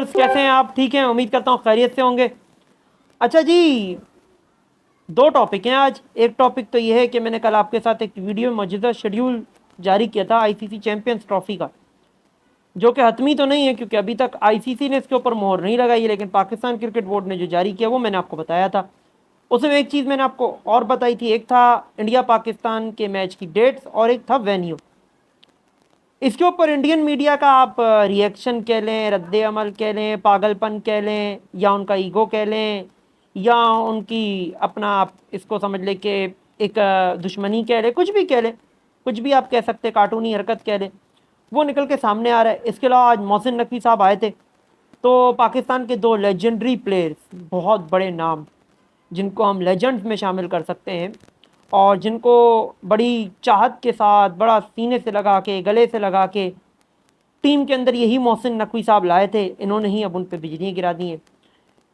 कैसे हैं आप? ठीक हैं, उम्मीद करता हूँ खैरियत से होंगे। अच्छा जी, दो टॉपिक हैं आज। एक टॉपिक तो ये है कि मैंने कल आपके साथ एक वीडियो में मौजूदा शेड्यूल जारी किया था आईसीसी चैंपियंस ट्रॉफी का, जो कि हतमी तो नहीं है क्योंकि अभी तक आईसीसी ने इसके ऊपर मोहर नहीं लगाई है, लेकिन पाकिस्तान क्रिकेट बोर्ड ने जो जारी किया वो मैंने आपको बताया था। उसमें एक चीज़ मैंने आपको और बताई थी, एक था इंडिया पाकिस्तान के मैच की डेट्स और एक था वेन्यू। इसके ऊपर इंडियन मीडिया का आप रिएक्शन कह लें, रद्द अमल कह लें, पागलपन कह लें, या उनका ईगो कह लें, या उनकी अपना आप इसको समझ लें कि एक दुश्मनी कह लें, कुछ भी कह लें, कुछ भी आप कह सकते, कार्टूनी हरकत कह लें, वो निकल के सामने आ रहा है। इसके अलावा आज मोहसिन नकवी साहब आए थे, तो पाकिस्तान के दो लेजेंडरी प्लेयर्स, बहुत बड़े नाम जिनको हम लेजेंड्स में शामिल कर सकते हैं और जिनको बड़ी चाहत के साथ, बड़ा सीने से लगा के, गले से लगा के टीम के अंदर यही मोहसिन नकवी साहब लाए थे, इन्होंने ही अब उन पर बिजलियाँ गिरा दी हैं।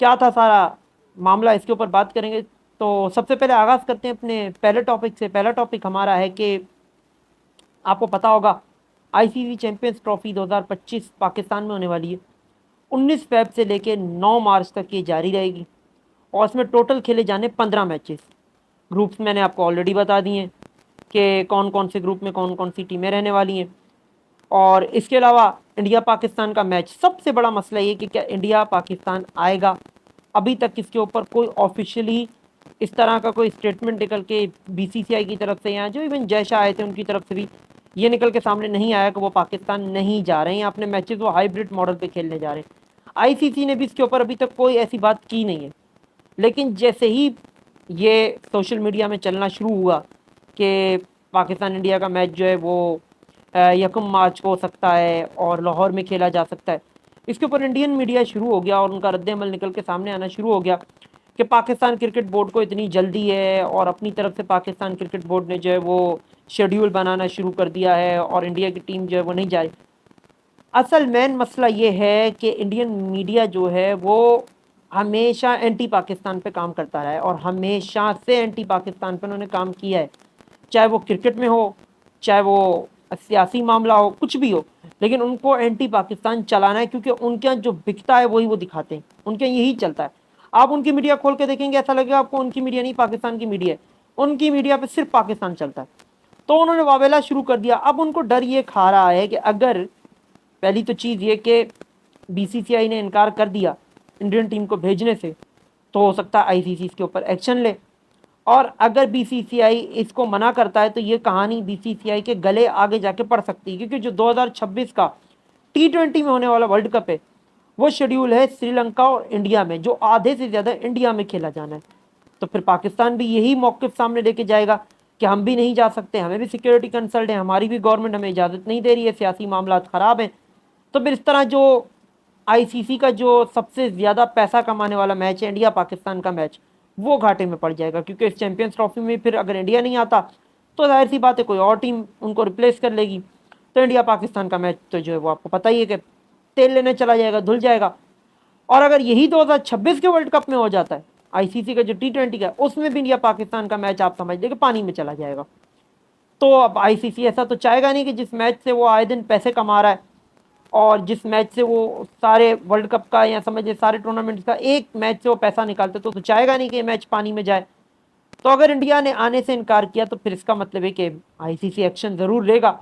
क्या था सारा मामला, इसके ऊपर बात करेंगे। तो सबसे पहले आगाज़ करते हैं अपने पहले टॉपिक से। पहला टॉपिक हमारा है कि आपको पता होगा आईसीसी चैंपियंस ट्रॉफी 2025 पाकिस्तान में होने वाली है। 19 फेब से लेकर 9 मार्च तक ये जारी रहेगी और इसमें टोटल खेले जाने 15 मैचेस। ग्रुप्स मैंने आपको ऑलरेडी बता दिए हैं कि कौन कौन से ग्रुप में कौन कौन सी टीमें रहने वाली हैं। और इसके अलावा इंडिया पाकिस्तान का मैच, सबसे बड़ा मसला ये कि क्या इंडिया पाकिस्तान आएगा। अभी तक इसके ऊपर कोई ऑफिशियली इस तरह का कोई स्टेटमेंट निकल के बीसीसीआई की तरफ से या जो इवन जैशा आए थे उनकी तरफ से भी ये निकल के सामने नहीं आया कि वो पाकिस्तान नहीं जा रहे हैं या अपने मैचेस वो हाइब्रिड मॉडल पे खेलने जा रहे हैं। आईसीसी ने भी इसके ऊपर अभी तक कोई ऐसी बात की नहीं है। लेकिन जैसे ही ये सोशल मीडिया में चलना शुरू हुआ कि पाकिस्तान इंडिया का मैच जो है वो 1 मार्च को हो सकता है और लाहौर में खेला जा सकता है, इसके ऊपर इंडियन मीडिया शुरू हो गया और उनका रद्द-ए-अमल निकल के सामने आना शुरू हो गया कि पाकिस्तान क्रिकेट बोर्ड को इतनी जल्दी है और अपनी तरफ से पाकिस्तान क्रिकेट बोर्ड ने जो है वो शेड्यूल बनाना शुरू कर दिया है और इंडिया की टीम जो है वो नहीं जा रही। असल मेन मसला ये है कि इंडियन मीडिया जो है वो हमेशा एंटी पाकिस्तान पे काम करता रहा है और हमेशा से एंटी पाकिस्तान पे उन्होंने काम किया है, चाहे वो क्रिकेट में हो, चाहे वो सियासी मामला हो, कुछ भी हो, लेकिन उनको एंटी पाकिस्तान चलाना है क्योंकि उनके यहाँ जो बिकता है वही वो दिखाते हैं, उनके यही चलता है। आप उनकी मीडिया खोल के देखेंगे ऐसा लगेगा आपको उनकी मीडिया नहीं पाकिस्तान की मीडिया है, उनकी मीडिया पे सिर्फ पाकिस्तान चलता है। तो उन्होंने वावेला शुरू कर दिया। अब उनको डर ये खा रहा है कि अगर पहली तो चीज़ ये कि बीसीसीआई ने इनकार कर दिया इंडियन टीम को भेजने से, तो हो सकता है आईसीसी इसके ऊपर एक्शन ले, और अगर बीसीसीआई इसको मना करता है तो ये कहानी बीसीसीआई के गले आगे जाके पड़ सकती है, क्योंकि जो 2026 का टी20 में होने वाला वर्ल्ड कप है वो शेड्यूल है श्रीलंका और इंडिया में, जो आधे से ज़्यादा इंडिया में खेला जाना है। तो फिर पाकिस्तान भी यही मौक़िफ़ सामने लेके जाएगा कि हम भी नहीं जा सकते, हमें भी सिक्योरिटी कंसल्ट है, हमारी भी गवर्नमेंट हमें इजाज़त नहीं दे रही है, सियासी मामला ख़राब हैं। तो फिर इस तरह जो आईसीसी का जो सबसे ज़्यादा पैसा कमाने वाला मैच है इंडिया पाकिस्तान का मैच, वो घाटे में पड़ जाएगा, क्योंकि इस चैंपियंस ट्रॉफी में फिर अगर इंडिया नहीं आता तो जाहिर सी बात है कोई और टीम उनको रिप्लेस कर लेगी। तो इंडिया पाकिस्तान का मैच तो जो है वो आपको पता ही है कि तेल लेने चला जाएगा, धुल जाएगा। और अगर यही 2026 के वर्ल्ड कप में हो जाता है, आईसीसी का जो टी20 का, उसमें भी इंडिया पाकिस्तान का मैच आप समझ लीजिए पानी में चला जाएगा। तो अब आईसीसी ऐसा तो चाहेगा नहीं कि जिस मैच से वो आए दिन पैसे कमा रहा है और जिस मैच से वो सारे वर्ल्ड कप का या समझिए सारे टूर्नामेंट्स का एक मैच से वो पैसा निकालते, तो चाहेगा नहीं कि ये मैच पानी में जाए। तो अगर इंडिया ने आने से इनकार किया तो फिर इसका मतलब है कि आईसीसी एक्शन ज़रूर लेगा,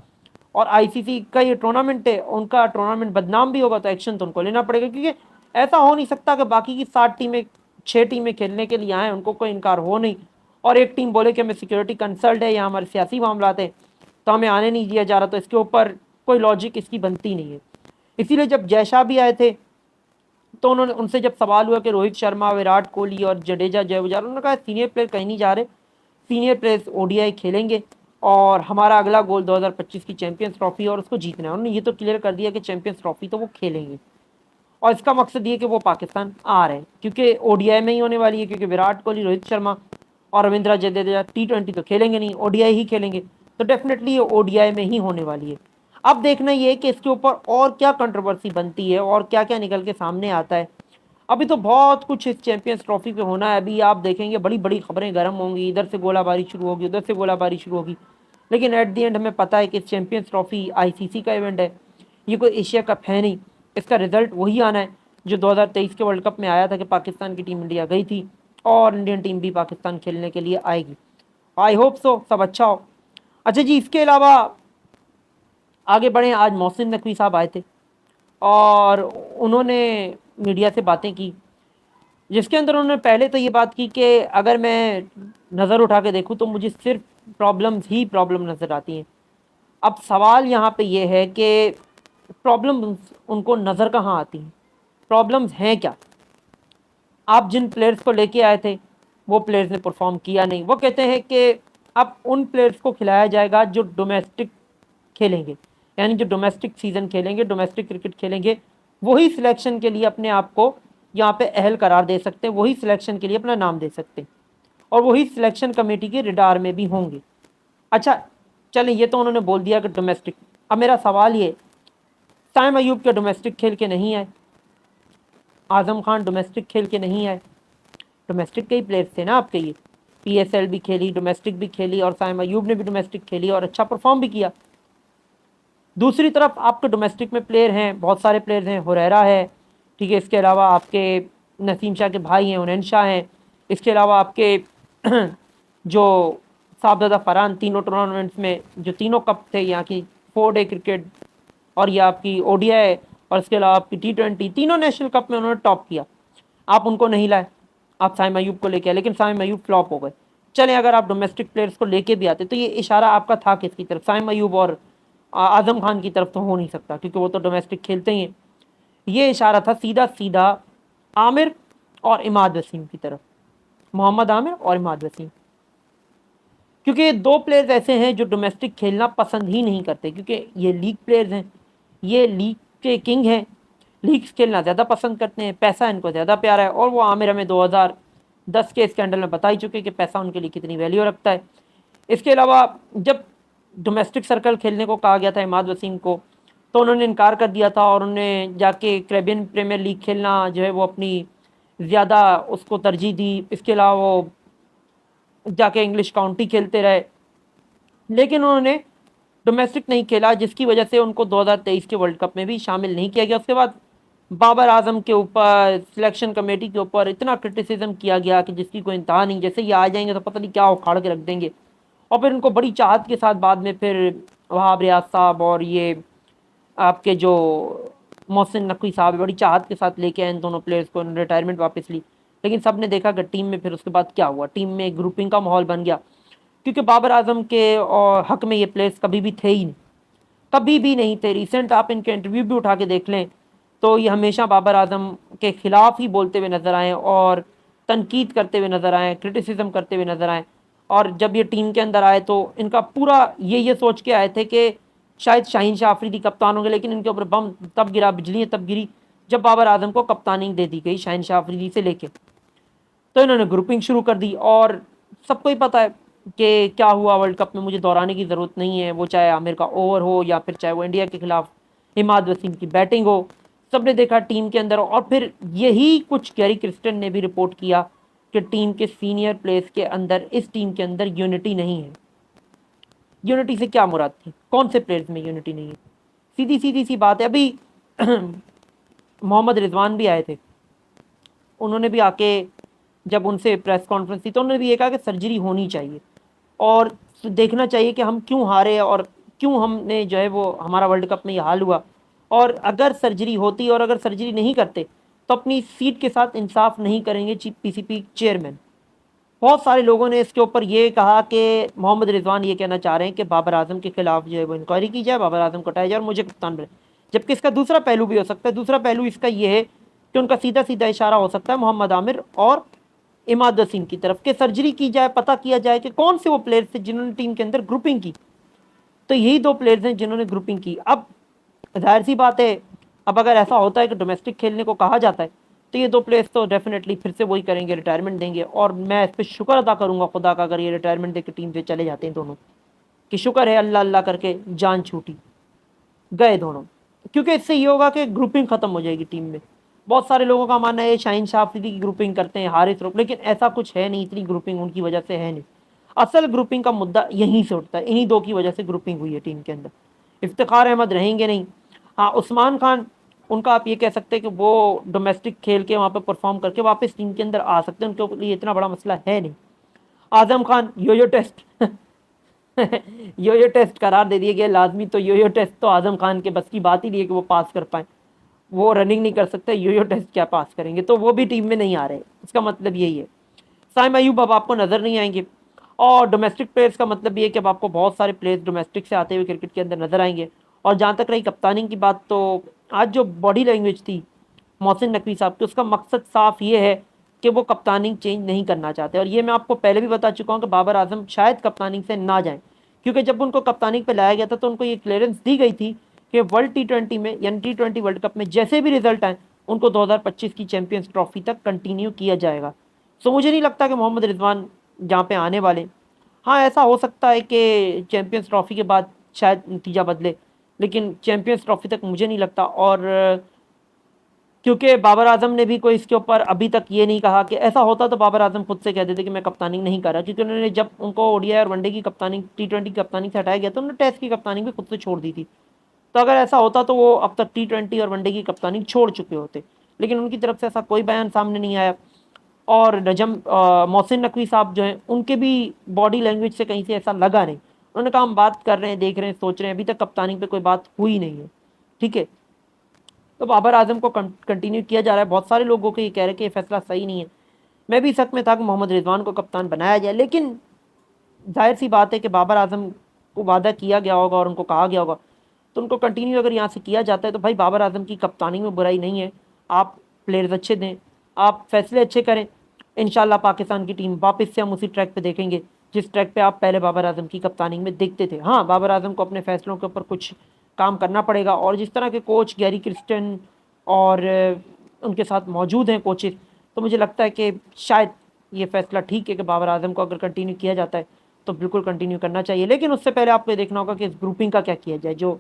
और आईसीसी का ये टूर्नामेंट है, उनका टूर्नामेंट बदनाम भी होगा तो एक्शन तो उनको लेना पड़ेगा, क्योंकि ऐसा हो नहीं सकता कि बाकी की 7 टीमें 6 टीमें खेलने के लिए आएँ, उनको कोई इनकार हो नहीं, और एक टीम बोले कि हमें सिक्योरिटी कंसल्ट है या हमारे सियासी मामला है तो हमें आने नहीं दिया जा रहा। तो इसके ऊपर कोई लॉजिक इसकी बनती नहीं है। इसीलिए जब जयशाह भी आए थे तो उन्होंने उनसे जब सवाल हुआ कि रोहित शर्मा, विराट कोहली और जडेजा जो है वो जा रहे, उन्होंने कहा सीनियर प्लेयर कहीं नहीं जा रहे, सीनियर प्लेयर्स ओडीआई खेलेंगे और हमारा अगला गोल 2025 की चैंपियंस ट्रॉफी और उसको जीतना है। उन्होंने ये तो क्लियर कर दिया कि चैंपियंस ट्रॉफी तो वो खेलेंगे, और इसका मकसद ये कि वो पाकिस्तान आ रहे हैं क्योंकि ओडीआई में ही होने वाली है, क्योंकि विराट कोहली, रोहित शर्मा और रविंद्र जडेजा टी20 तो खेलेंगे नहीं, ओडीआई ही खेलेंगे, तो डेफिनेटली ये ओडीआई में ही होने वाली है। अब देखना ये है कि इसके ऊपर और क्या कंट्रोवर्सी बनती है और क्या क्या निकल के सामने आता है। अभी तो बहुत कुछ इस चैंपियंस ट्रॉफी पे होना है, अभी आप देखेंगे बड़ी बड़ी खबरें गर्म होंगी, इधर से गोलाबारी शुरू होगी, उधर से गोलाबारी शुरू होगी, लेकिन एट दी एंड हमें पता है कि चैंपियंस ट्रॉफी आईसीसी का इवेंट है, ये कोई एशिया कप है नहीं, इसका रिजल्ट वही आना है जो 2023 के वर्ल्ड कप में आया था कि पाकिस्तान की टीम इंडिया गई थी और इंडियन टीम भी पाकिस्तान खेलने के लिए आएगी। आई होप सो सब अच्छा हो। अच्छा जी, इसके अलावा आगे बढ़े। आज मोहसिन नकवी साहब आए थे और उन्होंने मीडिया से बातें की, जिसके अंदर उन्होंने पहले तो ये बात की कि अगर मैं नज़र उठा के देखूं तो मुझे सिर्फ प्रॉब्लम्स ही प्रॉब्लम नज़र आती हैं। अब सवाल यहाँ पे ये है कि प्रॉब्लम्स उनको नज़र कहाँ आती हैं, प्रॉब्लम्स हैं क्या? आप जिन प्लेयर्स को लेके आए थे वो प्लेयर्स ने परफॉर्म किया नहीं। वो कहते हैं कि अब उन प्लेयर्स को खिलाया जाएगा जो डोमेस्टिक खेलेंगे, यानी जो डोमेस्टिक सीजन खेलेंगे, डोमेस्टिक क्रिकेट खेलेंगे, वही सिलेक्शन के लिए अपने आप को यहाँ पे अहल करार दे सकते हैं, वही सिलेक्शन के लिए अपना नाम दे सकते हैं और वही सिलेक्शन कमेटी के रिडार में भी होंगे। अच्छा चलें, ये तो उन्होंने बोल दिया कि डोमेस्टिक। अब मेरा सवाल ये, साइम अयूब के डोमेस्टिक खेल के नहीं आए, आजम खान डोमेस्टिक खेल के नहीं आए, डोमेस्टिक के ही प्लेयर्स थे ना आपके ये। पीएसएल भी खेली, डोमेस्टिक भी खेली और साइम अयूब ने भी डोमेस्टिक खेली और अच्छा परफॉर्म भी किया। दूसरी तरफ आपके डोमेस्टिक में प्लेयर हैं, बहुत सारे प्लेयर्स हैं, हुरैरा है, ठीक है, इसके अलावा आपके नसीम शाह के भाई हैं, उनैन शाह हैं, इसके अलावा आपके जो साहबजादा फरहान, तीनों टूर्नामेंट्स में जो तीनों कप थे यहाँ की, 4 डे क्रिकेट और ये आपकी ओडीआई और इसके अलावा आपकी T20, तीनों नेशनल कप में उन्होंने टॉप किया। आप उनको नहीं लाए, आप साइम अयूब को लेके आए, लेकिन साइम अयूब फ्लॉप हो गए। चलें, अगर आप डोमेस्टिक प्लेयर्स को लेके भी आते तो ये इशारा आपका था किसकी तरफ? साइम अयूब और आजम खान की तरफ तो हो नहीं सकता क्योंकि वो तो डोमेस्टिक खेलते ही हैं। ये इशारा था सीधा सीधा आमिर और इमाद वसीम की तरफ, मोहम्मद आमिर और इमाद वसीम, क्योंकि ये दो प्लेयर्स ऐसे हैं जो डोमेस्टिक खेलना पसंद ही नहीं करते, क्योंकि ये लीग प्लेयर्स हैं, ये लीग के किंग हैं, लीग्स खेलना ज़्यादा पसंद करते हैं, पैसा इनको ज़्यादा प्यारा है। और वो आमिर हमें 2010 के स्कैंडल में बता ही चुके कि पैसा उनके लिए कितनी वैल्यू रखता है। इसके अलावा जब डोमेस्टिक सर्कल खेलने को कहा गया था इमाद वसीम को, तो उन्होंने इनकार कर दिया था और उन्होंने जाके कैरेबियन प्रीमियर लीग खेलना जो है वो अपनी ज़्यादा उसको तरजीह दी। इसके अलावा वो जाके इंग्लिश काउंटी खेलते रहे, लेकिन उन्होंने डोमेस्टिक नहीं खेला, जिसकी वजह से उनको 2023 के वर्ल्ड कप में भी शामिल नहीं किया गया। उसके बाद बाबर आजम के ऊपर, सिलेक्शन कमेटी के ऊपर इतना क्रिटिसिज्म किया गया कि जिसकी कोई इंतहा नहीं। जैसे ये आ जाएंगे तो पता नहीं क्या उखाड़ के रख देंगे, और फिर उनको बड़ी चाहत के साथ बाद में फिर वहाब रियाज साहब और ये आपके जो मोहसिन नकवी साहब बड़ी चाहत के साथ लेके आए इन दोनों प्लेयर्स को, रिटायरमेंट वापस ली। लेकिन सब ने देखा कि टीम में फिर उसके बाद क्या हुआ, टीम में ग्रुपिंग का माहौल बन गया, क्योंकि बाबर आजम के और हक में ये प्लेयर्स कभी भी थे ही नहीं, कभी भी नहीं थे। रिसेंट आप इनके इंटरव्यू भी उठा के देख लें तो ये हमेशा बाबर आजम के ख़िलाफ़ ही बोलते हुए नज़र आए और तनकीद करते हुए नज़र आए, क्रिटिसिज्म करते हुए नज़र आए। और जब ये टीम के अंदर आए तो इनका पूरा ये सोच के आए थे कि शायद शाहीन शाह अफरीदी कप्तान होंगे, लेकिन इनके ऊपर बम तब गिरा, बिजली तब गिरी जब बाबर आजम को कप्तानी दे दी गई शाहीन शाह अफरीदी से लेके। तो इन्होंने ग्रुपिंग शुरू कर दी और सबको ही पता है कि क्या हुआ वर्ल्ड कप में, मुझे दोहराने की ज़रूरत नहीं है। वो चाहे आमिर का ओवर हो या फिर चाहे वो इंडिया के खिलाफ इमाद वसीम की बैटिंग हो, सबने देखा टीम के अंदर। और फिर यही कुछ गैरी क्रिस्टन ने भी रिपोर्ट किया कि टीम के सीनियर प्लेयर्स के अंदर, इस टीम के अंदर यूनिटी नहीं है। यूनिटी से क्या मुराद थी, कौन से प्लेयर्स में यूनिटी नहीं है? सीधी सीधी सी बात है। अभी मोहम्मद रिजवान भी आए थे, उन्होंने भी आके जब उनसे प्रेस कॉन्फ्रेंस थी तो उन्होंने भी ये कहा कि सर्जरी होनी चाहिए और देखना चाहिए कि हम क्यों हारे और क्यों हमने जो है वो हमारा वर्ल्ड कप में ये हाल हुआ। और अगर सर्जरी होती और अगर सर्जरी नहीं करते तो अपनी सीट के साथ इंसाफ नहीं करेंगे चीफ पीसीपी चेयरमैन। बहुत सारे लोगों ने इसके ऊपर ये कहा कि मोहम्मद रिजवान ये कहना चाह रहे हैं कि बाबर आजम के खिलाफ जो है वो इंक्वायरी की जाए, बाबर आजम को हटाया जाए और मुझे कप्तान बने। जबकि इसका दूसरा पहलू भी हो सकता है। दूसरा पहलू इसका ये है कि उनका सीधा सीधा इशारा हो सकता है मोहम्मद आमिर और इमाद वसीम की तरफ के सर्जरी की जाए, पता किया जाए कि कौन से वो प्लेयर्स थे जिन्होंने टीम के अंदर ग्रुपिंग की। तो यही दो प्लेयर्स हैं जिन्होंने ग्रुपिंग की। अब जाहिर सी बात है, अब अगर ऐसा होता है कि डोमेस्टिक खेलने को कहा जाता है तो ये दो प्लेयर्स तो डेफिनेटली फिर से वही करेंगे, रिटायरमेंट देंगे। और मैं इस पर शुक्र अदा करूँगा खुदा का, अगर ये रिटायरमेंट देकर टीम से चले जाते हैं दोनों, कि शुक्र है अल्लाह अल्लाह करके जान छूटी, गए दोनों। क्योंकि इससे ये होगा कि ग्रुपिंग ख़त्म हो जाएगी टीम में। बहुत सारे लोगों का मानना है शाहीन शाह अफरीदी की ग्रुपिंग करते हैं हारिस रूफ, लेकिन ऐसा कुछ है नहीं, इतनी ग्रुपिंग उनकी वजह से है नहीं। असल ग्रुपिंग का मुद्दा यहीं से उठता है, इन्हीं दो की वजह से ग्रुपिंग हुई है टीम के अंदर। इफ्तिखार अहमद रहेंगे नहीं। हाँ, उस्मान खान, उनका आप ये कह सकते हैं कि वो डोमेस्टिक खेल के वहाँ पे परफॉर्म करके वापस टीम के अंदर आ सकते हैं, उनके लिए इतना बड़ा मसला है नहीं। आजम खान योयो टेस्ट योयो टेस्ट करार दे दिए गए लाजमी, तो योयो टेस्ट तो आजम खान के बस की बात ही नहीं है कि वो पास कर पाए, वो रनिंग नहीं कर सकते, योयो टेस्ट क्या पास करेंगे, तो वो भी टीम में नहीं आ रहे, इसका मतलब यही है। साइम अयूब अब आपको नज़र नहीं आएंगे, और डोमेस्टिक प्लेयर्स का मतलब ये है कि अब आपको बहुत सारे प्लेयर्स डोमेस्टिक से आते हुए क्रिकेट के अंदर नजर आएंगे। और जहाँ तक रही कप्तानी की बात, तो आज जो बॉडी लैंग्वेज थी मोहसिन नकवी साहब की, उसका मकसद साफ ये है कि वो कप्तानी चेंज नहीं करना चाहते, और ये मैं आपको पहले भी बता चुका हूँ कि बाबर आजम शायद कप्तानी से ना जाएं, क्योंकि जब उनको कप्तानी पे लाया गया था तो उनको ये क्लियरेंस दी गई थी कि वर्ल्ड T20 में यानी T20 वर्ल्ड कप में जैसे भी रिजल्ट आए उनको 2025 की चैंपियंस ट्रॉफी तक कंटिन्यू किया जाएगा। सो मुझे नहीं लगता कि मोहम्मद रिजवान जहाँ पे आने वाले, हाँ ऐसा हो सकता है कि चैंपियंस ट्रॉफी के बाद शायद नतीजा बदले, लेकिन चैंपियंस ट्रॉफी तक मुझे नहीं लगता। और क्योंकि बाबर आजम ने भी कोई इसके ऊपर अभी तक ये नहीं कहा कि ऐसा होता तो बाबर आजम खुद से कह देते कि मैं कप्तानी नहीं कर रहा, क्योंकि उन्होंने जब उनको ओडीआई और वनडे की कप्तानी T20 की कप्तानी से हटाया गया तो उन्होंने टेस्ट की कप्तानी भी खुद से छोड़ दी थी। तो अगर ऐसा होता तो वो अब तक T20 और वनडे की कप्तानी छोड़ चुके होते, लेकिन उनकी तरफ से ऐसा कोई बयान सामने नहीं आया। और मोहसिन नकवी साहब जो हैं उनके भी बॉडी लैंग्वेज से कहीं से ऐसा लगा नहीं, उन्होंने कहा हम बात कर रहे हैं, देख रहे हैं, सोच रहे हैं, अभी तक कप्तानी पे कोई बात हुई नहीं है। ठीक है, तो बाबर आजम को कंटिन्यू किया जा रहा है। बहुत सारे लोगों को ये कह रहे हैं कि ये फैसला सही नहीं है, मैं भी शक में था कि मोहम्मद रिजवान को कप्तान बनाया जाए, लेकिन जाहिर सी बात है कि बाबर आजम को वादा किया गया होगा और उनको कहा गया होगा, तो उनको कंटिन्यू अगर यहाँ से किया जाता है तो भाई बाबर आजम की कप्तानी में बुराई नहीं है। आप प्लेयर्स अच्छे दें, आप फैसले अच्छे करें, इंशाल्लाह पाकिस्तान की टीम वापस से हम उसी ट्रैक पे देखेंगे जिस ट्रैक पे आप पहले बाबर आजम की कप्तानी में देखते थे। हाँ, बाबर आजम को अपने फैसलों के ऊपर कुछ काम करना पड़ेगा, और जिस तरह के कोच गैरी क्रिस्टन और उनके साथ मौजूद हैं कोचेस, तो मुझे लगता है कि शायद ये फैसला ठीक है कि बाबर आजम को अगर कंटिन्यू किया जाता है तो बिल्कुल कंटिन्यू करना चाहिए। लेकिन उससे पहले आपको ये देखना होगा कि इस ग्रुपिंग का क्या किया जाए जो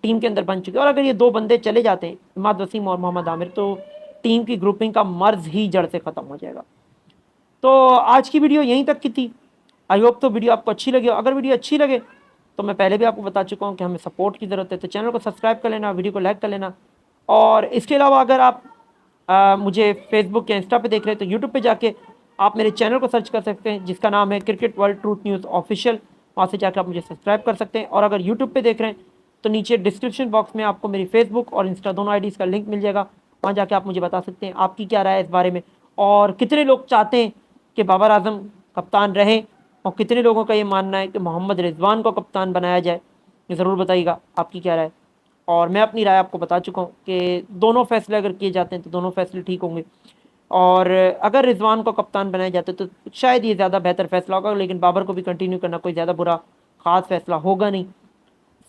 टीम के अंदर बन चुके हैं, और अगर ये दो बंदे चले जाते हैं इमाद वसीम और मोहम्मद आमिर, तो टीम की ग्रुपिंग का मर्ज ही जड़ से ख़त्म हो जाएगा। तो आज की वीडियो यहीं तक की थी। आई होप तो वीडियो आपको अच्छी लगी। अगर वीडियो अच्छी लगे तो मैं पहले भी आपको बता चुका हूँ कि हमें सपोर्ट की ज़रूरत है, तो चैनल को सब्सक्राइब कर लेना, वीडियो को लाइक कर लेना। और इसके अलावा अगर आप मुझे फेसबुक या इंस्टा पे देख रहे हैं तो यूट्यूब पे जाके आप मेरे चैनल को सर्च कर सकते हैं जिसका नाम है cricket world truth news official, वहाँ से जाकर आप मुझे सब्सक्राइब कर सकते हैं। और अगर यूट्यूब पे देख रहे हैं तो नीचे डिस्क्रिप्शन बॉक्स में आपको मेरी फेसबुक और इंस्टा दोनों आईडीज़ का लिंक मिल जाएगा, वहाँ जाके आप मुझे बता सकते हैं आपकी क्या राय है इस बारे में, और कितने लोग चाहते हैं कि बाबर आजम कप्तान रहें, और कितने लोगों का ये मानना है कि मोहम्मद रिजवान को कप्तान बनाया जाए। ये ज़रूर बताइएगा आपकी क्या राय। और मैं अपनी राय आपको बता चुका हूँ कि दोनों फैसले अगर किए जाते हैं तो दोनों फैसले ठीक होंगे, और अगर रिजवान को कप्तान बनाया जाता है तो शायद ये ज़्यादा बेहतर फैसला होगा, लेकिन बाबर को भी कंटिन्यू करना कोई ज़्यादा बुरा ख़ास फैसला होगा नहीं।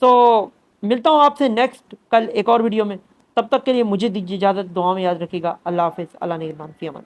तो मिलता हूँ आपसे नेक्स्ट कल एक और वीडियो में, तब तक के लिए मुझे दीजिए इजाज़त, दुआ में याद रखिएगा। अल्लाह हाफिज़, अल्लाह निगहबान, फ़ी अमान।